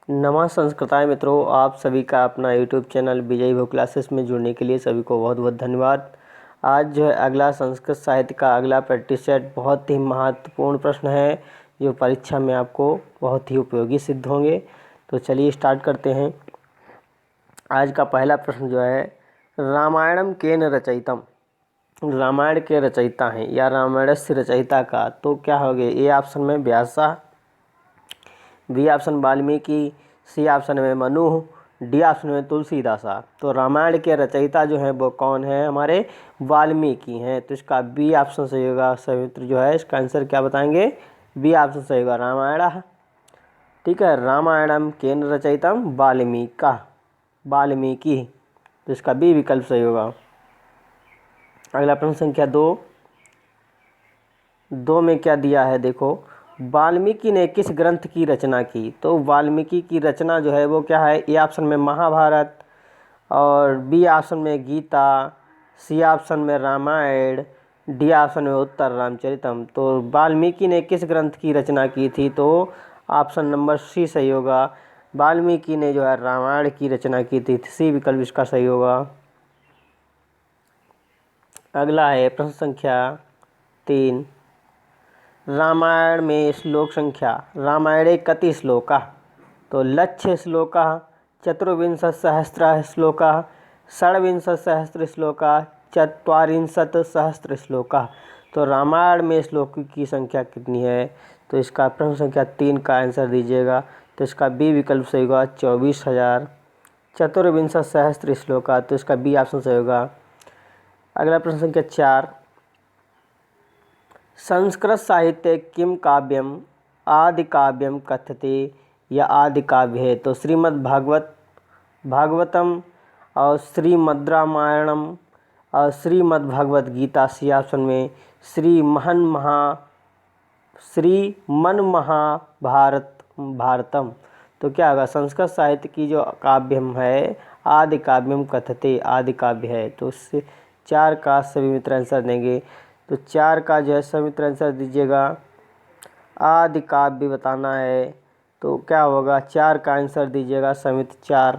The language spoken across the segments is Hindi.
नमः संस्कृताय मित्रों, आप सभी का अपना यूट्यूब चैनल विजय भो क्लासेस में जुड़ने के लिए सभी को बहुत बहुत धन्यवाद। आज जो है अगला संस्कृत साहित्य का अगला प्रैक्टिस सेट बहुत ही महत्वपूर्ण प्रश्न है जो परीक्षा में आपको बहुत ही उपयोगी सिद्ध होंगे। तो चलिए स्टार्ट करते हैं। आज का पहला प्रश्न जो है, रामायणम केन रचयितम। रामायण के रचयिता हैं या रामायण से रचयिता का तो क्या हो गया? ए ऑप्शन में Vyasa, B option Valmiki, C option में मनु, डी ऑप्शन में तुलसीदासा। तो रामायण के रचयिता जो हैं वो कौन है? हमारे वाल्मीकि हैं। तो इसका बी ऑप्शन सही होगा। सभी मित्र जो है इसका आंसर क्या बताएंगे? बी ऑप्शन सही होगा, रामायण। ठीक है, रामायणम केन रचयितम वाल्मीकि। तो इसका बी विकल्प सही होगा। अगला प्रश्न संख्या 2 में क्या दिया है देखो, वाल्मीकि ने किस ग्रंथ की रचना की? तो वाल्मीकि की रचना जो है वो क्या है? ए ऑप्शन में महाभारत, और बी ऑप्शन में गीता, सी ऑप्शन में रामायण, डी ऑप्शन में उत्तर रामचरितम। तो वाल्मीकि ने किस ग्रंथ की रचना की थी? तो ऑप्शन नंबर सी सही होगा। वाल्मीकि ने जो है रामायण की रचना की थी। सी विकल्प इसका सही होगा। अगला है प्रश्न संख्या 3, रामायण में श्लोक संख्या। रामायणे कति श्लोका? तो लक्ष्य श्लोका, चतुर्विंशतिसहस्र श्लोका, षड्विंशतिसहस्र श्लोका, चत्वारिंशत् सहस्र श्लोका। तो रामायण में श्लोक की संख्या कितनी है? तो इसका प्रश्न संख्या 3 का आंसर दीजिएगा। तो इसका बी विकल्प सही होगा, 24,000। चतुर्विंशतिसहस्र श्लोका, तो इसका बी ऑप्शन सही होगा। अगला प्रश्न संख्या 4, संस्कृत साहित्य किम काव्यम आदि काव्यम कथ्यते या आदि काव्य है? तो भागवतम और श्रीमद् रामायणम और श्रीमद् भगवत गीता। सी ऑप्शन में श्रीमन महाभारतम। तो क्या होगा? संस्कृत साहित्य की जो काव्यम है आदि काव्यम कथ्यते, आदि काव्य है। तो उससे 4 का सभी मित्र आंसर देंगे। तो 4 का जो है सभी मित्र आंसर दीजिएगा। आदि काव्य बताना है तो क्या होगा? 4 का आंसर दीजिएगा समित 4।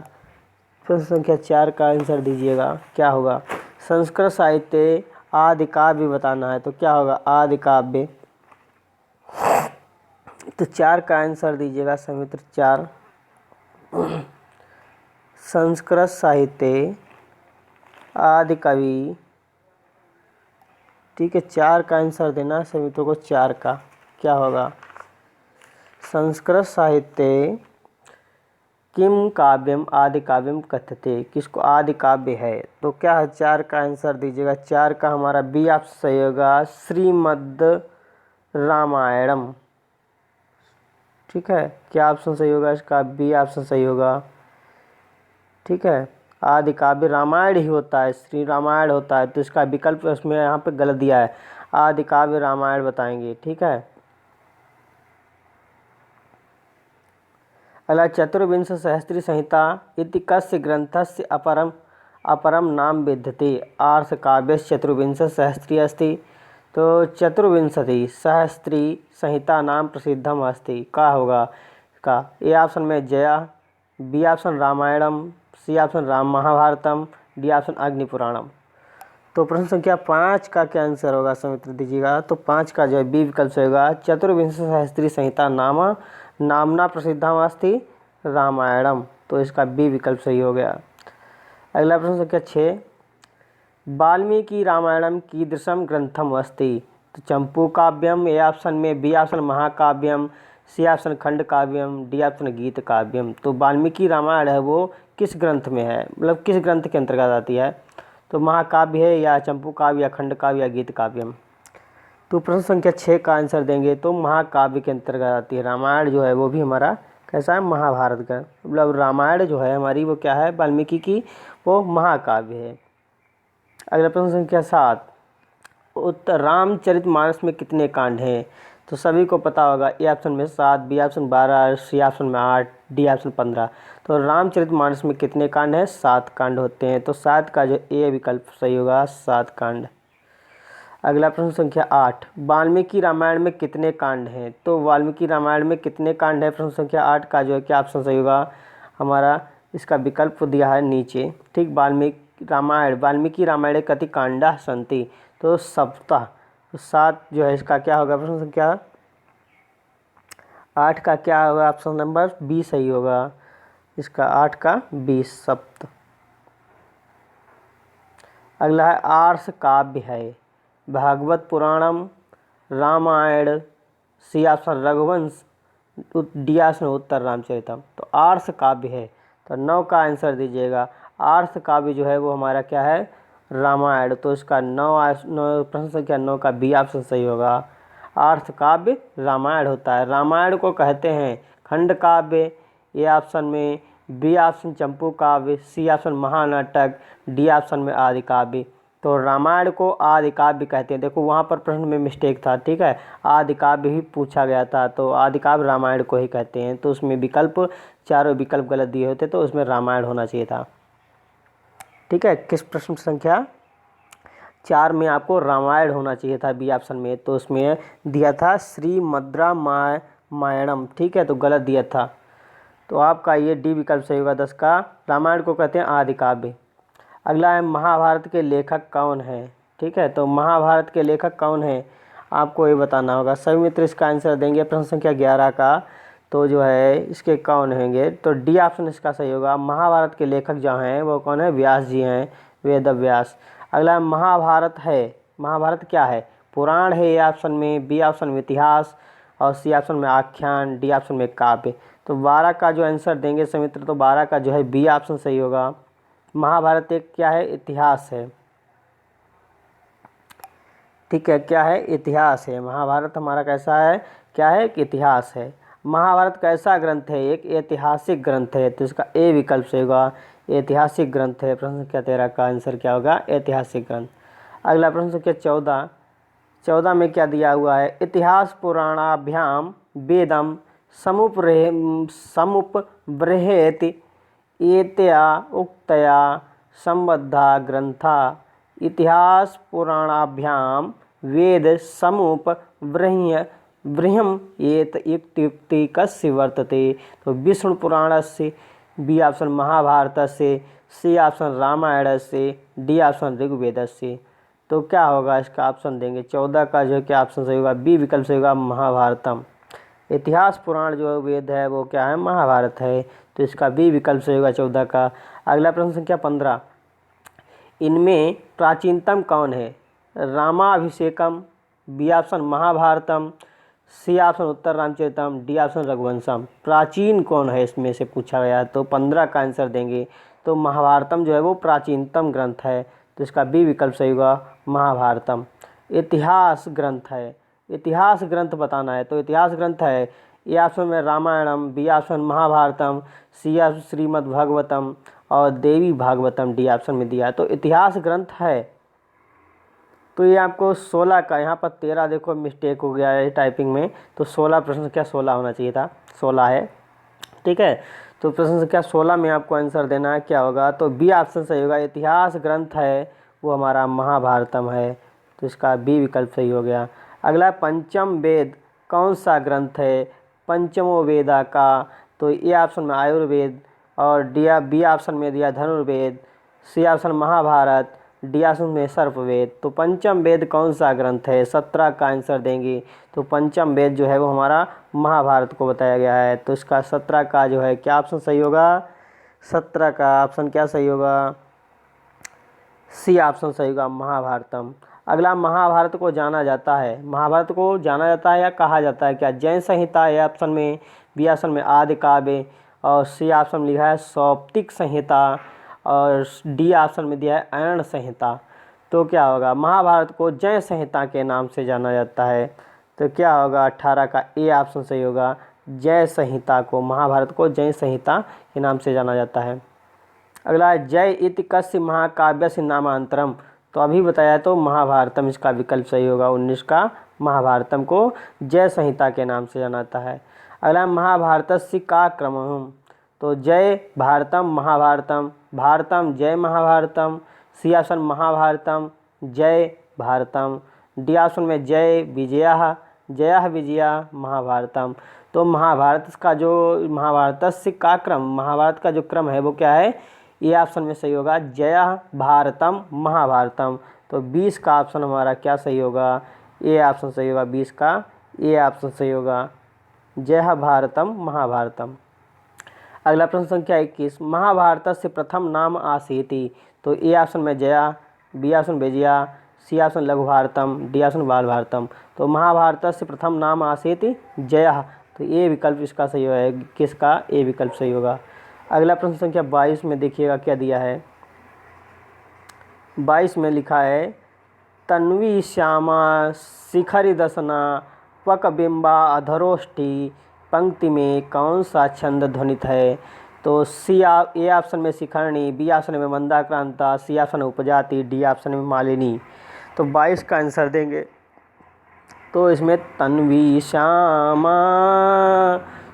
प्रश्न संख्या 4 का आंसर दीजिएगा, क्या होगा? संस्कृत साहित्य आदि काव्य बताना है तो क्या होगा? आदि काव्य। तो 4 का आंसर दीजिएगा समित्र 4। संस्कृत साहित्य आदि कवि। ठीक है, 4 का आंसर देना सभी मित्रों को। 4 का क्या होगा? संस्कृत साहित्य किम काव्यम आदि काव्यम कथ्यते, किसको आदि काव्य है? तो क्या है? 4 का आंसर दीजिएगा। 4 का हमारा बी ऑप्शन सही होगा, श्रीमद् रामायणम। ठीक है, क्या ऑप्शन सही होगा इसका? बी ऑप्शन सही होगा। ठीक है, आदि काव्य रामायण ही होता है, श्री रामायण होता है। तो इसका विकल्प उसमें यहाँ पे गलत दिया है, आदि काव्य रामायण बताएंगे। ठीक है, अगला, चतुर्विंश सहस्त्री संहिता इति कस्य ग्रंथस्य अपरम नाम विद्यते आर्ष काव्य चतुर्विंश सहस्त्री अस्ति। तो चतुर्विंशति सहस्त्री संहिता नाम प्रसिद्धम अस्ति। क्या होगा का? ए ऑप्शन में Jaya, B option Ramayanam, C option Ram Mahabharatam, D option Agnipuranam. तो प्रश्न संख्या 5 का क्या आंसर होगा समित्र दीजिएगा। तो 5 का जो है बी विकल्प से होगा, चतुर्विंश सहस्त्री संहिता नामना प्रसिद्धम अस्ति रामायणम। तो इसका बी विकल्प सही हो गया। अगला प्रश्न संख्या 6, वाल्मीकि रामायणम कीदृशम ग्रंथम अस्ति। तो चंपू काव्यम, ए ऑप्शन में, बी ऑप्शन महाकाव्यम, सी ऑप्शन खंड काव्यम, डी ऑप्शन गीत काव्यम। तो वाल्मीकि रामायण है वो किस ग्रंथ में है, मतलब किस ग्रंथ के अंतर्गत आती है? तो महाकाव्य है या चंपू काव्य या खंड काव्य या गीत काव्यम। तो प्रश्न संख्या 6 का आंसर देंगे तो महाकाव्य के अंतर्गत आती है। रामायण जो है वो भी हमारा कैसा है? महाभारत का, मतलब रामायण जो है हमारी वो क्या है? वाल्मीकि की वो महाकाव्य है। अगला प्रश्न संख्या 7, उत्तर रामचरितमानस में कितने कांड हैं? तो सभी को पता होगा, ए ऑप्शन में 7, बी ऑप्शन 12, सी ऑप्शन में 8, डी ऑप्शन 15। तो रामचरितमानस में कितने कांड हैं? 7 कांड होते हैं। तो 7 का जो ए विकल्प सही होगा, 7 कांड। अगला प्रश्न संख्या 8, वाल्मीकि रामायण में कितने कांड हैं? तो वाल्मीकि रामायण में कितने कांड हैं? प्रश्न संख्या 8 का जो है क्या ऑप्शन सही होगा हमारा, इसका विकल्प दिया है नीचे। ठीक, वाल्मीकि रामायण कति कांडा सन्ति, तो सप्ताह, तो 7 जो है इसका क्या होगा, प्रश्न संख्या 8 का क्या होगा, ऑप्शन नंबर बी सही होगा इसका, 8 का 20 सप्त। अगला है आर्ष काव्य है, Bhagavata Puranam, Ramayana, C option Raghuvansh, D option Uttara Ramacharitam. तो आर्ष काव्य है, तो 9 का आंसर दीजिएगा। आर्ष काव्य जो है वो हमारा क्या है, रामायण, तो इसका 9 प्रश्न संख्या 9 का बी ऑप्शन सही होगा। आर्ष काव्य रामायण होता है। रामायण को कहते हैं खंड काव्य, ए ऑप्शन में, बी ऑप्शन चंपू काव्य, सी ऑप्शन महानाटक, डी ऑप्शन में आदि काव्य। तो रामायण को आदि काव्य कहते हैं। देखो वहाँ पर प्रश्न में मिस्टेक था, ठीक है, आदि काव्य ही पूछा गया था, तो आदि काव्य रामायण को ही कहते हैं। तो उसमें विकल्प, चारों विकल्प गलत दिए होते तो उसमें रामायण होना चाहिए था। ठीक है, किस प्रश्न संख्या 4 में आपको रामायण होना चाहिए था बी ऑप्शन में, तो उसमें दिया था श्रीमद्रामायणम, ठीक है, तो गलत दिया था। तो आपका ये डी विकल्प सही होगा 10 का। रामायण को कहते हैं आदि काव्य। अगला है महाभारत के लेखक कौन है? ठीक है, तो महाभारत के लेखक कौन है आपको ये बताना होगा। सभी मित्र इसका आंसर देंगे प्रश्न संख्या 11 का, तो जो है इसके कौन होंगे, तो डी ऑप्शन इसका सही होगा। महाभारत के लेखक जो हैं वो कौन है, व्यास जी हैं, वेद व्यास। अगला महाभारत है, महाभारत क्या है, पुराण है ए ऑप्शन में, बी ऑप्शन में इतिहास, और सी ऑप्शन में आख्यान, डी ऑप्शन में काव्य। तो 12 का जो आंसर देंगे समित्र, तो 12 का जो है बी ऑप्शन सही होगा। महाभारत एक क्या है, इतिहास है। ठीक है, क्या है, इतिहास है। महाभारत हमारा कैसा है, क्या है, एक इतिहास है। महाभारत कैसा ग्रंथ है, एक ऐतिहासिक ग्रंथ है, तो इसका ए विकल्प सही होगा, ऐतिहासिक ग्रंथ है। प्रश्न संख्या 13 का आंसर क्या होगा, ऐतिहासिक ग्रंथ। अगला प्रश्न संख्या 14 में क्या दिया हुआ है, इतिहास पुराणाभ्याम वेदम समुपब्रहेति एतया उक्तया संबद्धा ग्रंथा। इतिहास पुराणाभ्याम वेद समुपब्रह्म एत इत्युक्ति कस्य वर्तते। तो विष्णु पुराणस्य, बी ऑप्शन महाभारतस्य, सी ऑप्शन रामायणस्य, डी ऑप्शन ऋग्वेदस्य। तो क्या होगा इसका ऑप्शन देंगे 14 का जो क्या ऑप्शन सही होगा, बी विकल्प सही होगा, महाभारतम। इतिहास पुराण जो वेद है वो क्या है, महाभारत है, तो इसका बी विकल्प सही होगा 14 का। अगला प्रश्न संख्या 15, इनमें प्राचीनतम कौन है, रामाभिषेकम, B option Mahabharatam, C option Uttara Ramacharitam, D option Raghuvamsham. प्राचीन कौन है इसमें से पूछा गया, तो 15 का आंसर देंगे। तो महाभारतम जो है वो प्राचीनतम ग्रंथ है, तो इसका बी विकल्प सही होगा, महाभारतम। इतिहास ग्रंथ है, इतिहास ग्रंथ बताना है, तो इतिहास ग्रंथ है, ए ऑप्शन में Ramayanam, B option Mahabharatam, C option Shrimadbhagavatam, और देवी भागवतम डी ऑप्शन में दिया। तो इतिहास ग्रंथ है, तो ये आपको 16 का, यहाँ पर 13 देखो मिस्टेक हो गया है टाइपिंग में, तो 16 प्रश्न संख्या 16 होना चाहिए था, 16 है। ठीक है, तो प्रश्न संख्या 16 में आपको आंसर देना है, क्या होगा, तो बी ऑप्शन सही होगा। इतिहास ग्रंथ है वो हमारा महाभारतम है, तो इसका बी विकल्प सही हो गया। अगला पंचम वेद कौन सा ग्रंथ है, पंचमो वेदा का, तो ए ऑप्शन में आयुर्वेद, और बी ऑप्शन में दिया Dhanurveda, C option Mahabharata, D option में सर्पवेद। तो पंचम वेद कौन सा ग्रंथ है, 17 का आंसर देंगे। तो पंचम वेद जो है वो हमारा महाभारत को बताया गया है, तो इसका 17 का जो है क्या ऑप्शन सही होगा, 17 का ऑप्शन क्या सही होगा, सी ऑप्शन सही होगा, महाभारतम। अगला महाभारत को जाना जाता है, महाभारत को जाना जाता है या कहा जाता है क्या, जैन संहिता ए ऑप्शन में, बी ऑप्शन में आदि काव्य, और सी ऑप्शन में लिखा है सौप्तिक संहिता, और डी ऑप्शन में दिया है अयन संहिता। तो क्या होगा, महाभारत को जय संहिता के नाम से जाना जाता है, तो क्या होगा 18 का ए ऑप्शन सही होगा, जय संहिता को, महाभारत को जय संहिता के नाम से जाना जाता है। अगला है जय इति कस्य महाकाव्यस्य नामांतरम, तो अभी बताया तो महाभारतम इसका विकल्प सही होगा, 19 का महाभारतम को जय संहिता के नाम से जाना जाता है। अगला महाभारतस्य का क्रमः, तो जय भारतम महाभारतम, भारतम जय महाभारतम, सी ऑप्शन महाभारतम जय भारतम, डी ऑप्शन में जय विजया, जया विजया महाभारतम। तो महाभारत का जो महाभारतस्य का क्रम, महाभारत का जो क्रम है वो क्या है, ए ऑप्शन में सही होगा, जया भारतम महाभारतम। तो 20 का ऑप्शन हमारा क्या सही होगा, ए ऑप्शन सही होगा, 20 का ए ऑप्शन सही होगा, जय भारतम महाभारतम। अगला प्रश्न संख्या 21, महाभारत से प्रथम नाम आसीति। तो ए ऑप्शन में Jaya, B option Vijaya, C option Laghu Bharatam, D option बाल भारतम। तो महाभारत से प्रथम नाम आसीति जया, तो ए विकल्प इसका सही है, किसका, ए विकल्प सही होगा। अगला प्रश्न संख्या 22 में देखिएगा क्या दिया है। 22 में लिखा है तन्वी श्यामा शिखरी दसना पकबिंबा अधरोष्ठी, पंक्ति में कौन सा छंद ध्वनित है। तो ए ऑप्शन में शिखरणी, बी ऑप्शन में मंदाक्रांता, सी ऑप्शन में उपजाति, डी ऑप्शन में मालिनी। तो 22 का आंसर देंगे तो इसमें तन्वी श्यामा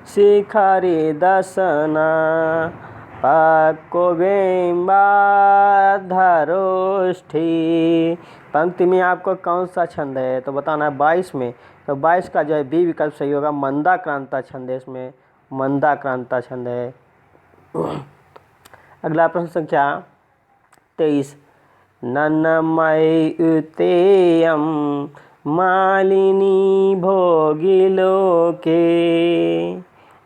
शिखरी दसना पकबिंबा अधरोष्ठी, पंक्ति में आपको कौन सा छंद है तो बताना है 22 में। तो 22 का जो है बी विकल्प सही होगा, मंदाक्रांता छंद है, इसमें मंदाक्रांता छंद है। अगला प्रश्न संख्या 23, नन्नमयुतेयं मालिनी भोगिलोके,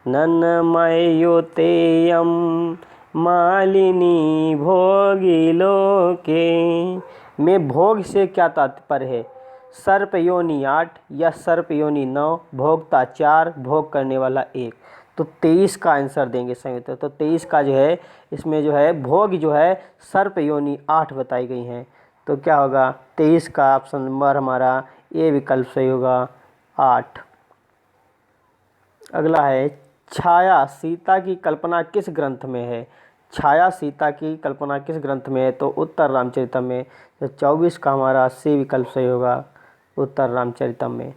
नन्नमयुतेयं मालिनी भोगिलोके, में भोग से क्या तात्पर्य है, सर्प योनि 8 या सर्प योनि 9, भोक्ता 4, भोग करने वाला 1। तो 23 का आंसर देंगे संयुक्त। तो 23 का जो है इसमें जो है भोग जो है सर्प योनि 8 बताई गई हैं। तो क्या होगा, 23 का ऑप्शन नंबर हमारा ए विकल्प सही होगा, 8। अगला है छाया सीता की कल्पना किस ग्रंथ में है। छाया सीता की कल्पना किस ग्रंथ में है तो उत्तर रामचरितम में। तो 24 का हमारा सी विकल्प सही होगा, उत्तर रामचरितम में।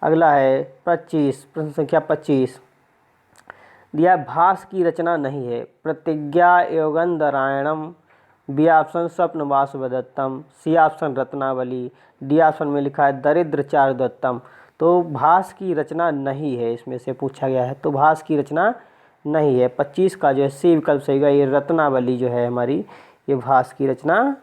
अगला है 25, प्रश्न संख्या 25 दिया, भास की रचना नहीं है, प्रतिज्ञा योगंधरायणम, B option Swapna Vasudevadattam, C option Ratnavali, D option में लिखा है दरिद्र चारुदत्तम। तो भास की रचना नहीं है, इसमें से पूछा गया है, तो भास की रचना नहीं है। 25 का जो है सी विकल्प सही होगा, ये रत्नावली जो है हमारी, ये भास की रचना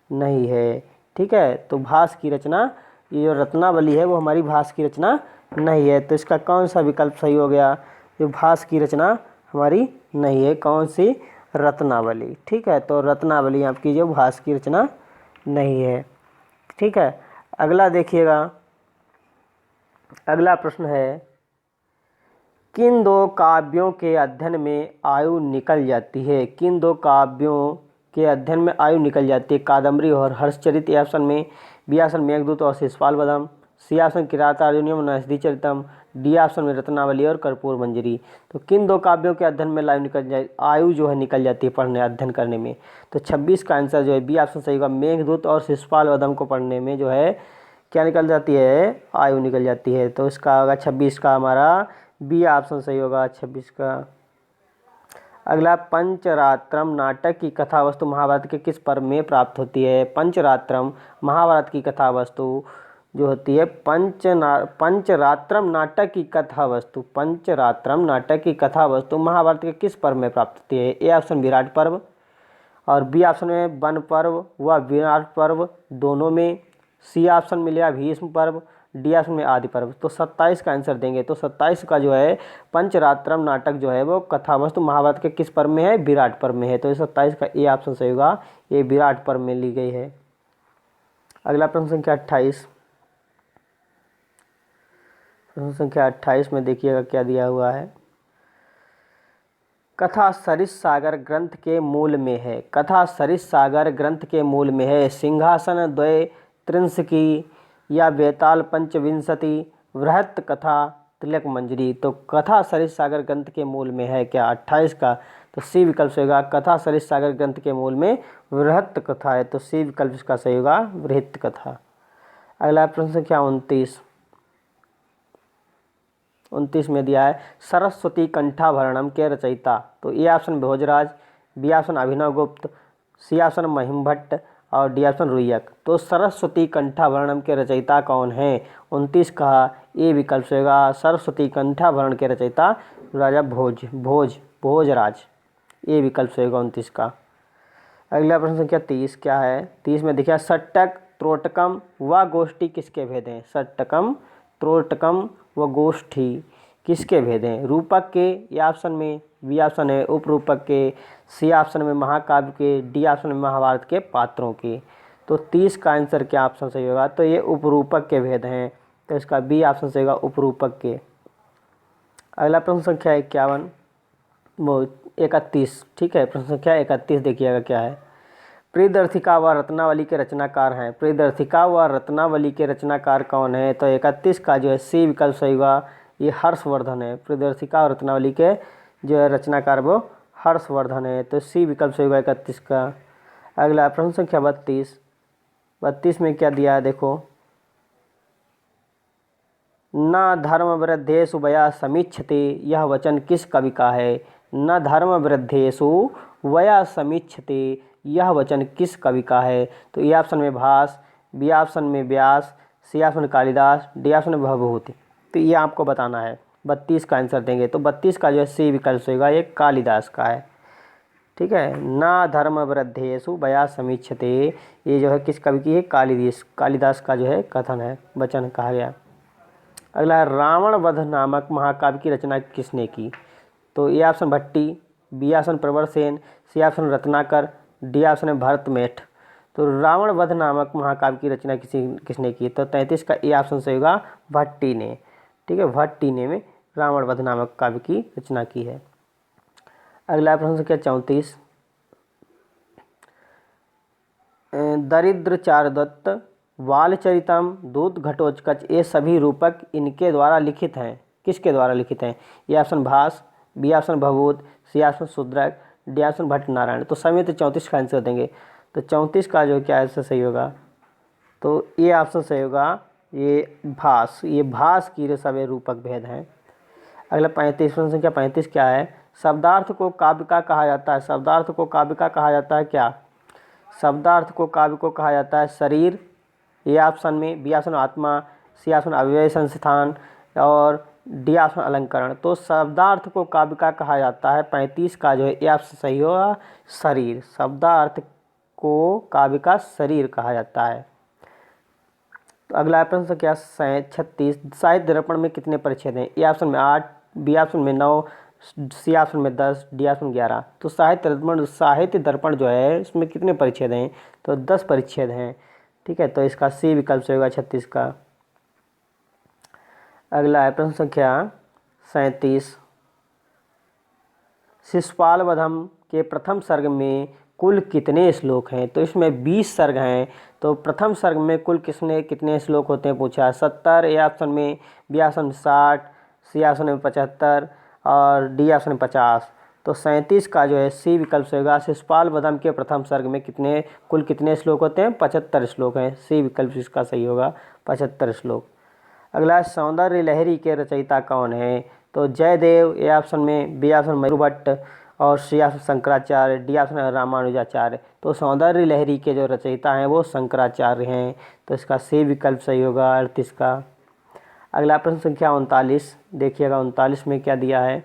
नहीं है। ठीक है, तो भास की रचना, ये जो रत्नावली है वो हमारी भास की रचना नहीं है। तो इसका कौन सा विकल्प सही हो गया, जो भास की रचना हमारी नहीं है, कौन सी, रत्नावली। ठीक है, तो रत्नावली आपकी जो भास की रचना नहीं है। ठीक है, अगला देखिएगा, अगला प्रश्न है किन दो काव्यों के अध्ययन में आयु निकल जाती है। किन दो काव्यों के अध्ययन में आयु निकल जाती है, कादम्बरी और हर्षचरित ए ऑप्शन में, बी ऑप्शन मेघदूत और Shishupala Vadham, C option Kiratarjuniyam Naishadha Charitam, D option में रत्नावली और कर्पूर मंजरी। तो किन दो काव्यों के अध्ययन में आयु जो है निकल जाती है पढ़ने अध्ययन करने में। तो 26 का आंसर जो है बी ऑप्शन सही होगा, मेघदूत और शिशुपाल वधम को पढ़ने में जो है क्या निकल जाती है, आयु निकल जाती है। तो इसका होगा 26 का हमारा बी ऑप्शन सही होगा, 26 का। अगला पंचरात्रम नाटक की कथा वस्तु महाभारत के किस पर्व में प्राप्त होती है। पंचरात्रम महाभारत की कथा वस्तु जो होती है, पंचरात्रम नाटक की कथा वस्तु, पंचरात्रम नाटक की कथा वस्तु महाभारत के किस पर्व में प्राप्त होती है। ए ऑप्शन विराट पर्व और बी ऑप्शन में वन पर्व व विराट पर्व दोनों में, सी ऑप्शन मिलेगा भीष्म पर्व, डी ऑप्शन में आदि पर्व। तो 27 का आंसर देंगे। तो 27 का जो है पंचरात्रम नाटक जो है वो कथा वस्तु महाभारत के किस पर्व में है, विराट पर्व में है। तो 27 का ए ऑप्शन सही होगा, ये विराट पर्व में ली गई है। अगला प्रश्न संख्या 28, प्रश्न संख्या 28 में देखिएगा क्या दिया हुआ है। कथा सरिस सागर ग्रंथ के मूल में है, कथा सरिस सागर ग्रंथ के मूल में है सिंहासन द्वय त्रिंशकी या बेताल पंचविंशति, वृहत कथा तिलक मंजरी। तो कथा सरिस सागर ग्रंथ के मूल में है क्या, 28 का। तो सी विकल्प सही होगा, कथा सरिस सागर ग्रंथ के मूल में वृहत कथा है। तो सी विकल्प इसका सही होगा, वृहत कथा। अगला प्रश्न संख्या 29 में दिया है सरस्वती कंठाभरणम के रचयिता। तो A option Bhojaraj, B option Abhinava Gupta, C option महिम भट्ट और डी ऑप्शन रुय्यक। तो सरस्वती कंठाभरणम के रचयिता कौन है? 29 का ए विकल्प से होगा। सरस्वती कंठाभरण के रचयिता राजा भोजराज, ए विकल्प से होगा 29 का। अगला प्रश्न संख्या 30 क्या है? 30 में देखिए षट्टक, त्रोटकम व गोष्ठी किसके भेद हैं? षट्टकम, त्रोटकम व गोष्ठी किसके भेद हैं? रूपक के, ए ऑप्शन में, बी ऑप्शन है उपरूपक के, सी ऑप्शन में महाकाव्य के, डी ऑप्शन में महाभारत के पात्रों के। तो 30 का आंसर क्या ऑप्शन सही होगा? तो ये उपरूपक के भेद हैं, तो इसका बी ऑप्शन सही होगा उपरूपक के। अगला प्रश्न संख्या 51 वो 31, ठीक है। प्रश्न संख्या 31 देखिएगा क्या है। प्रियदर्शिका व रत्नावली के रचनाकार हैं। प्रियदर्शिका व रत्नावली के रचनाकार कौन है? तो 31 का जो है सी विकल्प सही होगा, ये हर्षवर्धन है। प्रियदर्शिका और रत्नावली के जो है रचनाकार वो हर्षवर्धन है, तो सी विकल्प सही होगा 31 का। अगला प्रश्न संख्या 32 में क्या दिया है देखो। न धर्म वृद्धेषु वया समीक्षते, यह वचन किस कवि का है? न धर्म वृद्धेषु वया समीक्षते, यह वचन किस कवि का है? तो ए ऑप्शन में भास, बी ऑप्शन में व्यास, सी ऑप्शन में कालिदास, डी ऑप्शन में भवभूति। तो ये आपको बताना है। 32 का आंसर देंगे तो 32 का जो है सी विकल्प होगा, ये कालिदास का है, ठीक है। न धर्म वृद्धेषु वया समीक्षते, ये जो है किस कवि की है? कालिदास का जो है कथन है, वचन कहा गया। अगला है रावण वध नामक महाकाव्य की रचना किसने की? तो A option Bhatti, B option Pravara Sen, C option Ratnakar, D option है भरतमेठ। तो रावण वध नामक महाकाव्य की रचना किसने की? तो 33 का ए ऑप्शन से होगा भट्टी ने, ठीक है। भट्टी ने में रावण वध नामक काव्य की रचना की है। अगला प्रश्न संख्या 34, दरिद्र चारुदत्त, बालचरितम, दूत घटोत्कच, ये सभी रूपक इनके द्वारा लिखित हैं। किसके द्वारा लिखित हैं? A option Bhasa, B option Bhavabhut, C option Shudraka, D option Bhatta Narayan. तो समेत 34 का आंसर देंगे, तो 34 का जो क्या आंसर सही होगा? तो ये ऑप्शन सही होगा, ये भास, ये भास की सभी रूपक भेद हैं। अगला 35 प्रश्न संख्या 35 क्या है? शब्दार्थ को काव्य का कहा जाता है। शब्दार्थ को काव्य का कहा जाता है क्या? शब्दार्थ को काव्य को कहा जाता है शरीर, ए ऑप्शन में, बी ऑप्शन आत्मा, सी ऑप्शन अव्यय संस्थान और डी ऑप्शन अलंकरण। तो शब्दार्थ को काव्य का कहा जाता है 35 का जो है ए ऑप्शन सही होगा शरीर। शब्दार्थ को काव्य का शरीर कहा जाता है। तो अगला प्रश्न क्या 36, साहित्य दर्पण में कितने परिच्छेद हैं? ए ऑप्शन में 8, बी ऑप्शन में 9, सी ऑप्शन में 10, डी ऑप्शन 11। तो साहित्य दर्पण जो है इसमें कितने परिच्छेद हैं? तो 10 परिच्छेद हैं, ठीक है। तो इसका सी विकल्प से होगा 36 का। अगला है प्रश्न संख्या 37, शिशुपाल वधम के प्रथम सर्ग में कुल कितने श्लोक हैं? तो इसमें 20 सर्ग हैं। तो प्रथम सर्ग में कुल कितने श्लोक होते हैं पूछा? 70, ए ऑप्शन में, बी ऑप्शन में 60, सी ऑप्शन में 75 और डी ऑप्शन में 50। तो 37 का जो है सी विकल्प से होगा, शिशुपाल वधम के प्रथम सर्ग में कुल कितने श्लोक होते हैं? 75 श्लोक हैं। सी विकल्प इसका सही होगा 75 श्लोक। अगला सौंदर्य लहरी के रचयिता कौन है? तो जयदेव, ए ऑप्शन में, बी ऑप्शन मधु भट्ट और C option Shankaracharya, D option Ramanujacharya. तो सौंदर्य लहरी के जो रचयिता हैं वो शंकराचार्य हैं, तो इसका सी विकल्प सही होगा 38 का। अगला प्रश्न संख्या 39 देखिएगा। 39 में क्या दिया है?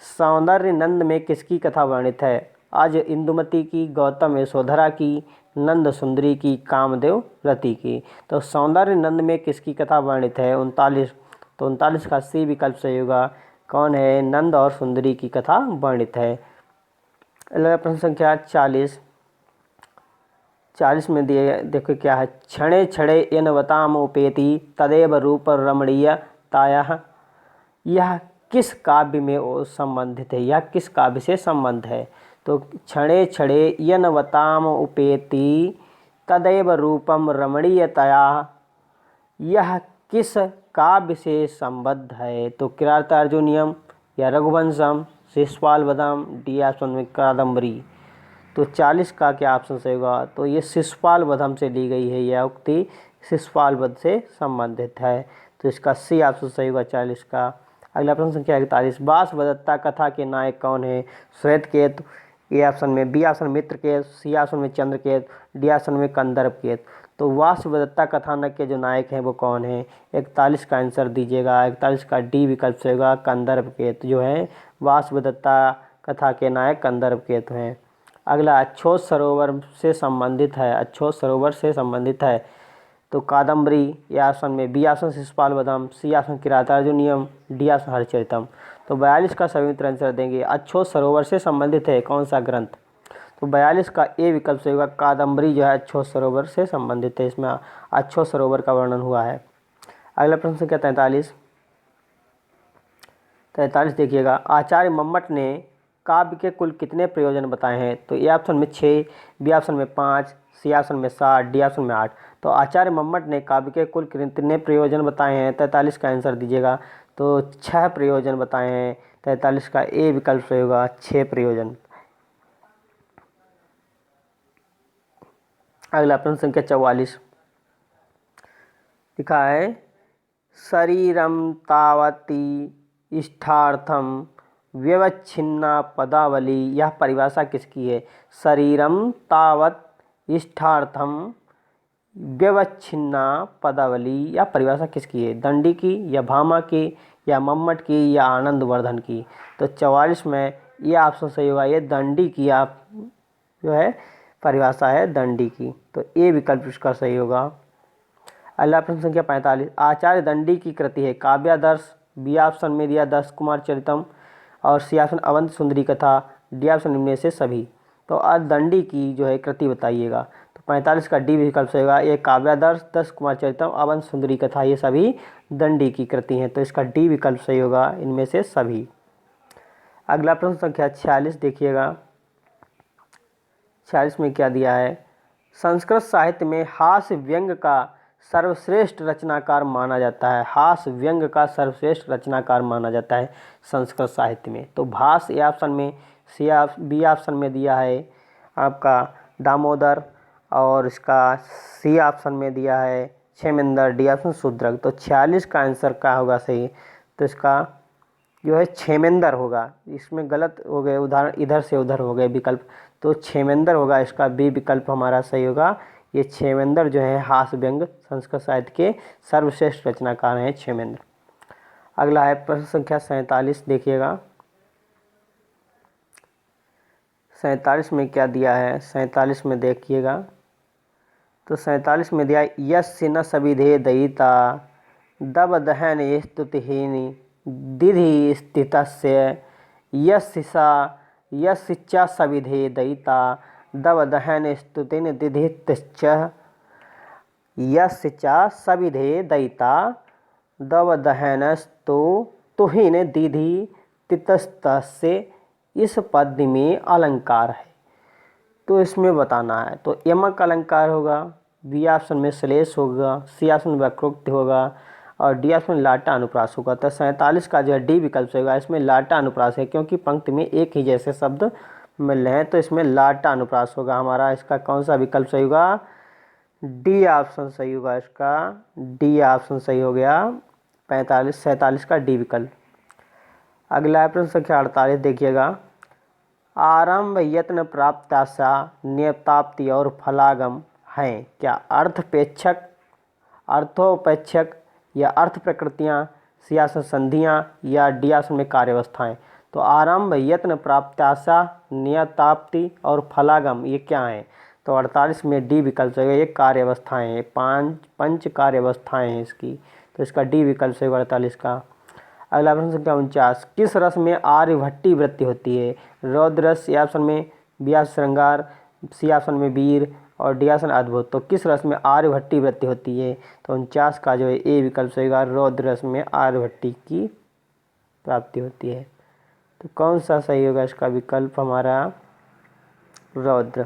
सौंदर्य नंद में किसकी कथा वर्णित है? आज इंदुमती की, गौतम यशोधरा की, नंद सुंदरी की, कामदेव रति की। तो सौंदर्य नंद में किसकी कथा वर्णित है? 39। तो 39 का सी विकल्प सही होगा, कौन है? नंद और सुंदरी की कथा वर्णित है। अगला प्रश्न संख्या 40 में दिए देखो क्या है? क्षणे क्षणे यनवताम उपेति तदेव रूप रमणीयताया, यह किस काव्य में संबंधित है? यह किस काव्य से संबंध है? तो क्षणे क्षणे यनवताम उपेति तदैव रूपम रमणीयतया, यह किस काव्य से संबद्ध है? तो किरातार्जुनीयम या रघुवंशम, शिशुपाल वधम, डी ऑप्शन में कादम्बरी। तो 40 का क्या ऑप्शन सही होगा? तो ये शिशुपाल वधम से ली गई है, यह उक्ति शिशुपाल वध से संबंधित है, तो इसका सी ऑप्शन सही होगा 40 का। अगला प्रश्न संख्या 41, बांसवदत्ता कथा के नायक कौन है? श्वेतकेतु, ए ऑप्शन में, बी ऑप्शन मित्रकेत, सी ऑप्शन में चंद्रकेत, डी ऑप्शन में कंदर्पकेत। तो वाष्पदत्ता कथानक के जो नायक हैं वो कौन है? 41 का आंसर दीजिएगा। 41 का डी विकल्प से होगा कंदर्पकेत जो है वाष्पदत्ता कथा के नायक कंदर्पकेत हैं। अगला अछोत सरोवर से संबंधित है, अछोत सरोवर से संबंधित है तो कादम्बरी, ए ऑप्शन में, B option Shishupala Vadham, C option Kiratarjuniyam, D option Haricharitam. तो 42 का सभी मित्र आंसर देंगे। अछोत सरोवर से संबंधित है कौन सा ग्रंथ? तो 42 का ए विकल्प से होगा कादम्बरी जो है अछोत सरोवर से संबंधित है, इसमें अछोत सरोवर का वर्णन हुआ है। अगला प्रश्न संख्या 43 देखिएगा। आचार्य मम्मट ने काव्य के कुल कितने प्रयोजन बताए हैं? तो ए ऑप्शन में 6, बी ऑप्शन में 5, सी ऑप्शन में 7, डी ऑप्शन में 8। तो आचार्य मम्मट ने काव्य के कुल कितने प्रयोजन बताए हैं? 43 का आंसर दीजिएगा। तो 6 प्रयोजन बताए हैं। 43 का ए विकल्प से होगा 6 प्रयोजन। अगला प्रश्न संख्या 44 लिखा है शरीरम तावती इष्टार्थम व्यवच्छिन्ना पदावली, यह परिभाषा किसकी है? शरीरम तावत इष्टार्थम व्यवच्छिन्ना पदावली, यह परिभाषा किसकी है? दंडी की या भामा की या मम्मट की या आनंदवर्धन की? तो 44 में ये ऑप्शन सही होगा, ये दंडी की आप जो है परिभाषा है दंडी की। तो ए विकल्प इसका सही होगा। अगला प्रश्न संख्या 45 आचार्य दंडी की कृति है काव्यादर्श, बी ऑप्शन में दिया 10 कुमार चरितम और सी ऑप्शन अवंत सुंदरी कथा, डी ऑप्शन इनमें से सभी। तो आज दंडी की जो है कृति बताइएगा। तो 45 का डी विकल्प से होगा, ये काव्यादर्श, 10 कुमार चरितम, अवंत सुंदरी कथा ये सभी दंडी की कृति हैं। तो इसका डी विकल्प सही होगा, इनमें से सभी। अगला प्रश्न संख्या 46 देखिएगा। 46 में क्या दिया है? संस्कृत साहित्य में हास्य व्यंग का सर्वश्रेष्ठ रचनाकार माना जाता है, हास्य व्यंग का सर्वश्रेष्ठ रचनाकार माना जाता है संस्कृत साहित्य में। तो भास ए ऑप्शन में, बी ऑप्शन में दिया है आपका दामोदर और इसका सी ऑप्शन में दिया है क्षेमेंद्र, डी ऑप्शन शूद्रक। तो 46 का आंसर क्या होगा सही? तो इसका जो है क्षेमेंद्र होगा, इसमें गलत हो गए उदाहरण, इधर से उधर हो गए विकल्प। तो क्षेमेंद्र होगा, इसका बी विकल्प हमारा सही होगा। ये क्षेमेंद्र जो है हास्य व्यंग संस्कृत साहित्य के सर्वश्रेष्ठ रचनाकार हैं क्षेमेंद्र। अगला है प्रश्न संख्या 47 देखिएगा। 47 में क्या दिया है? 47 में देखिएगा तो 47 में दिया यस्य न सविधे दयिता दब दहन स्तुतिहीनी दिधि स्थितस्य यस्य च सविधे दयिता दब दहन स्तुतिन दिधितश्च यस्य च सविधे दयिता दब दहनस्तु तुहिन दिधि तितस्तस्य, इस पद्य में अलंकार है तो इसमें बताना है। तो यमक अलंकार होगा, बी ऑप्शन में श्लेष होगा, सी ऑप्शन में वक्रोक्ति होगा और डी ऑप्शन में लाटा अनुप्रास होगा। तो 47 का जो है डी विकल्प होगा, इसमें लाटा अनुप्रास है क्योंकि पंक्ति में एक ही जैसे शब्द मिल रहे हैं तो इसमें लाटा अनुप्रास होगा हमारा। इसका कौन सा विकल्प सही होगा? डी ऑप्शन सही होगा, इसका डी ऑप्शन सही हो गया। 47 का डी विकल्प। अगला प्रश्न संख्या 48 देखिएगा। आरंभ यत्न प्राप्ताशा नियताप्ति और फलागम हैं क्या? अर्थपेक्षक, अर्थोपेक्षक या अर्थ प्रकृतियाँ, सियासन संधियाँ या डियासन में कार्यावस्थाएं। तो आरंभ यत्न प्राप्ताशा नियताप्ति और फलागम ये क्या हैं? तो 48 में डी विकल्प से ये कार्यावस्थाएं हैं, पंच कार्यावस्थाएं हैं इसकी। तो इसका डी विकल्प से 48 का। अगला प्रश्न संख्या 49 किस रस में आर्यभट्टी वृत्ति होती है? रौद्र रस, ए ऑप्शन में, बी ऑप्शन श्रृंगार, सी ऑप्शन में वीर और डी ऑप्शन अद्भुत। तो किस रस में आर्यभट्टी वृत्ति होती है? तो 49 का जो है ए विकल्प सही होगा, रौद्र रस में आर्यभट्टी की प्राप्ति होती है। तो कौन सा सही होगा? इसका विकल्प हमारा रौद्र,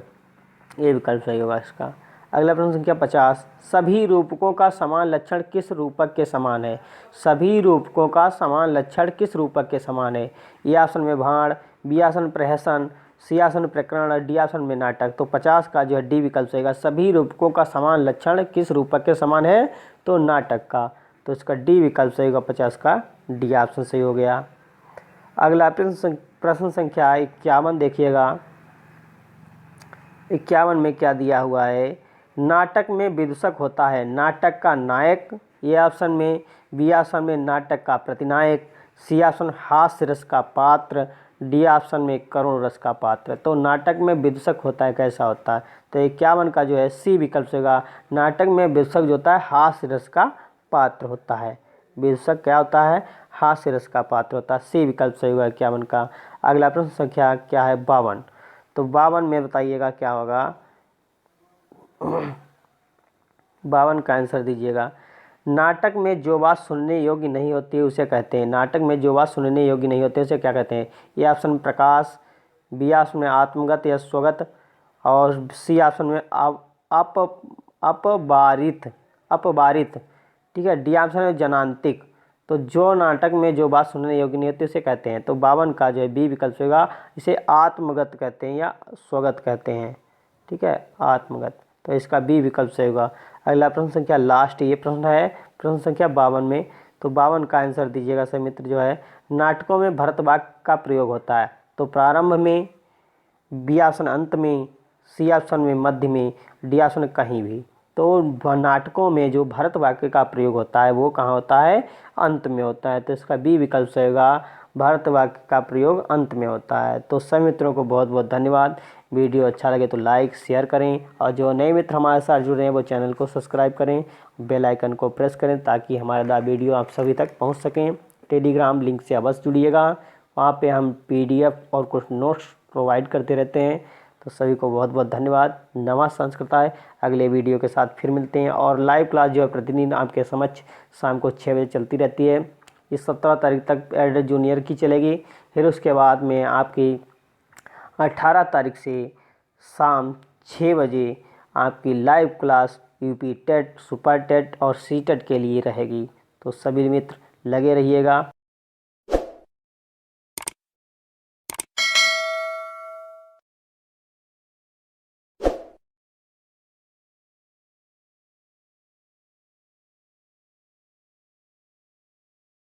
ए विकल्प सही होगा इसका। अगला प्रश्न संख्या 50 सभी रूपकों का समान लक्षण किस रूपक के समान है? सभी रूपकों का समान लक्षण किस रूपक के समान है? ए ऑप्शन में भाण, बी ऑप्शन प्रहसन, सी ऑप्शन प्रकरण और डी ऑप्शन में नाटक। तो 50 का जो है डी विकल्प सही होगा, सभी रूपकों का समान लक्षण किस रूपक के समान है? तो नाटक का। तो इसका डी विकल्प सही होगा, 50 का डी ऑप्शन सही हो गया। अगला प्रश्न संख्या 51 देखिएगा। 51 में क्या दिया हुआ है, नाटक में विदूषक होता है नाटक का नायक, ये ऑप्शन में, बी ऑप्शन में नाटक का प्रतिनायक, सी ऑप्शन हास्य रस का पात्र, डी ऑप्शन में करुण रस का पात्र। तो नाटक में विदूषक होता है कैसा होता है, तो 51 का जो है सी विकल्प से होगा। नाटक में विदूषक जो होता है हास्य रस का पात्र होता है। विदूषक क्या होता है, हास्य रस का पात्र होता है। सी विकल्प सही होगा 51 का। अगला प्रश्न संख्या क्या है 52। तो 52 में बताइएगा क्या होगा, 52 का आंसर दीजिएगा। नाटक में जो बात सुनने योग्य नहीं होती है उसे कहते हैं, नाटक में जो बात सुनने योग्य नहीं होती है उसे क्या कहते हैं। ए ऑप्शन में प्रकाश, बी ऑप्शन में आत्मगत या स्वगत, और सी ऑप्शन में अपबारित अपबारित, ठीक है, डी ऑप्शन में जनांतिक। तो जो नाटक में जो बात सुनने योग्य नहीं होती उसे कहते हैं, तो 52 का जो है बी विकल्प होगा, इसे आत्मगत कहते हैं या स्वगत कहते हैं, ठीक है, आत्मगत। तो इसका बी विकल्प सही होगा। अगला प्रश्न संख्या लास्ट ये प्रश्न है, प्रश्न संख्या 52 में। तो 52 का आंसर दीजिएगा सभी मित्र। जो है नाटकों में भरत वाक्य का प्रयोग होता है, तो प्रारंभ में, बी ऑप्शन अंत में, सी ऑप्शन में मध्य में, डी ऑप्शन कहीं भी। तो नाटकों में जो भरत वाक्य का प्रयोग होता है वो कहाँ होता है, अंत में होता है। तो इसका बी विकल्प सही होगा, भरत वाक्य का प्रयोग अंत में होता है। तो सभी मित्रों को बहुत बहुत धन्यवाद। वीडियो अच्छा लगे तो लाइक शेयर करें, और जो नए मित्र हमारे साथ जुड़े हैं वो चैनल को सब्सक्राइब करें, बेल आइकन को प्रेस करें ताकि हमारा वीडियो आप सभी तक पहुंच सकें। टेलीग्राम लिंक से अवश्य जुड़िएगा, वहाँ पे हम पीडीएफ और कुछ नोट्स प्रोवाइड करते रहते हैं। तो सभी को बहुत बहुत धन्यवाद। नवा संस्कृताय अगले वीडियो के साथ फिर मिलते हैं। और लाइव क्लास जो है प्रतिदिन आपके समक्ष शाम को 6 बजे चलती रहती है। इस 17 तारीख तक एडेड जूनियर की चलेगी, फिर उसके बाद में आपकी 18 तारीख से शाम 6 बजे आपकी live class UP TET, super TET और सी टेट के लिए रहेगी। तो सभी मित्र लगे रहिएगा।